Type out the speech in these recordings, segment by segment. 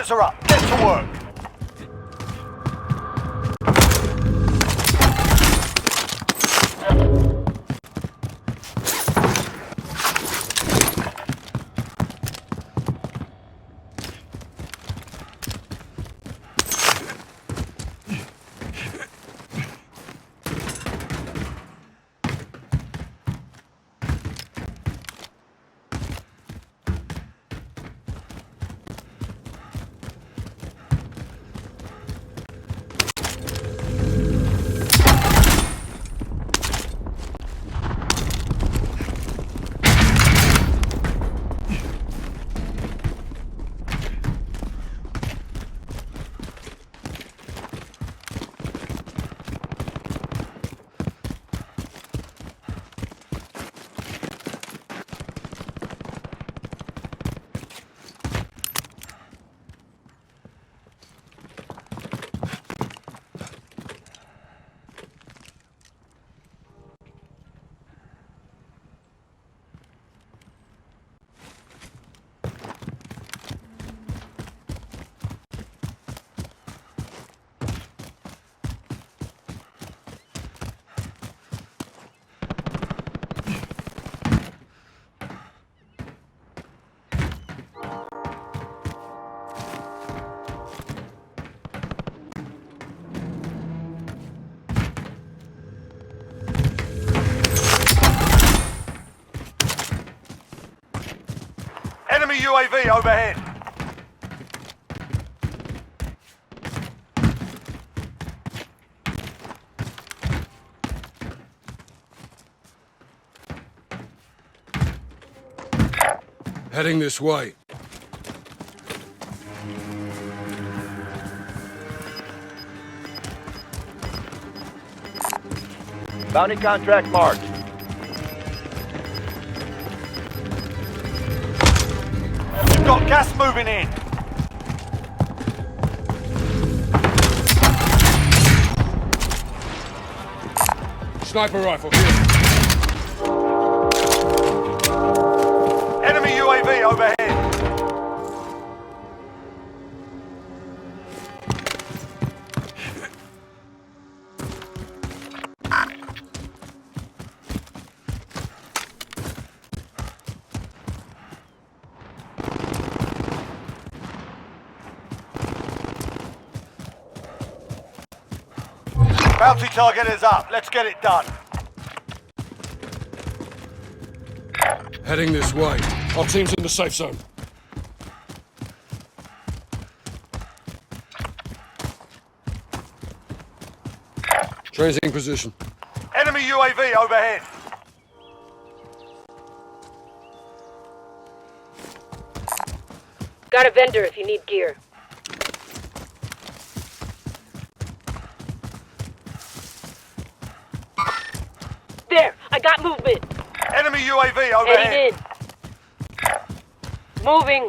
targets are up. Get to work. Enemy UAV overhead. Heading this way. Bounty contract marked. You've got gas moving in. Sniper rifle here. Enemy UAV overhead. Bounty target is up. Let's get it done. Heading this way. Our team's in the safe zone. Changing position. Enemy UAV overhead. Got a vendor if you need gear. There! I got movement! Enemy UAV overhead. Heading in. Moving.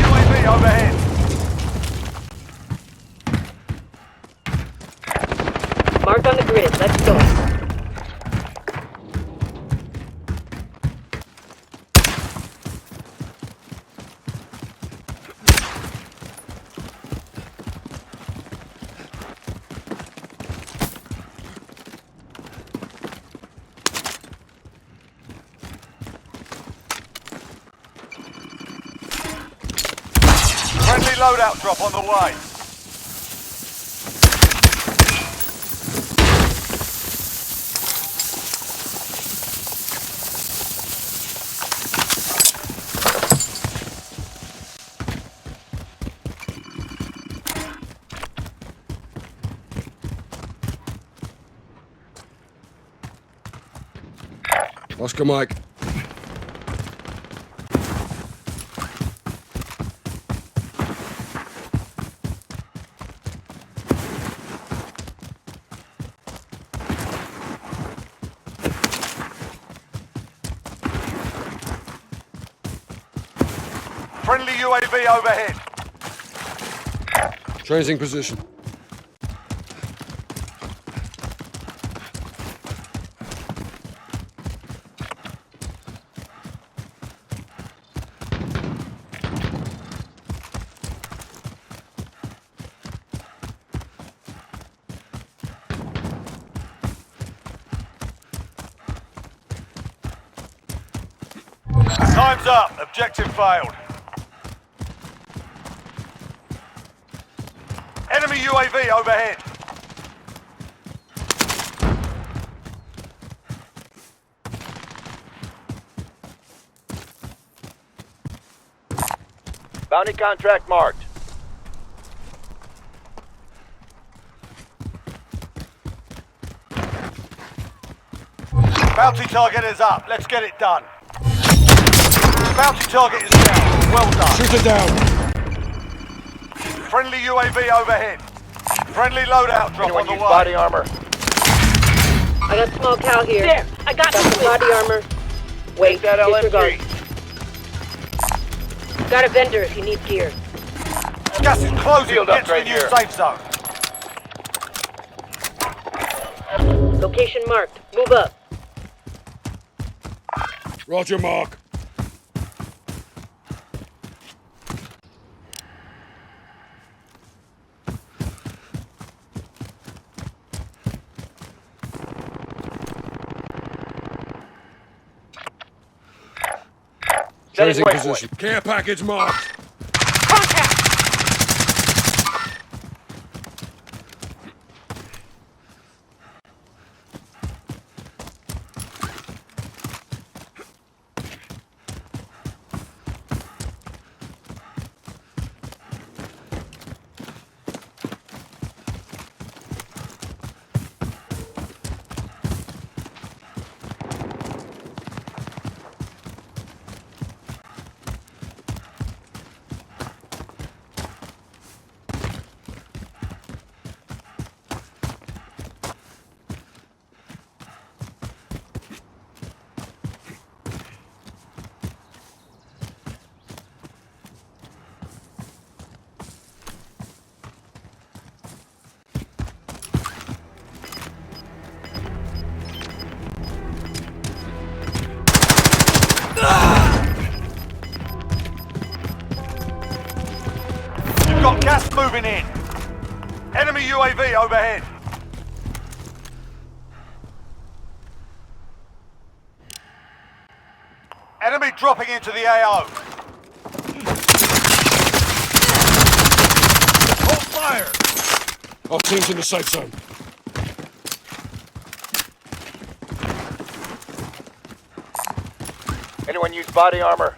UAV overhead. Mark on the grid. Let's go. Friendly loadout drop on the way. Oscar Mike. Friendly UAV overhead. Trains in position. Time's up. Objective failed. Enemy UAV overhead. Bounty contract marked. Bounty target is up. Let's get it done. Bounty target is down. Well done. Shoot it down. Friendly UAV overhead. Friendly loadout drop Anyone on the use way. body armor? I got small cow here. There, I got Got some body armor. Wait, Take that disregard. LMG. Got a vendor if you need gear. Gas is closing. Shield up Get to the right new here. safe zone. Location marked. Move up. Roger, Mark. Trains in Wait, position. Care package marked. Contact! You've got gas moving in. Enemy UAV overhead. Enemy dropping into the AO. Hold fire. Our team's in the safe zone. Anyone use body armor?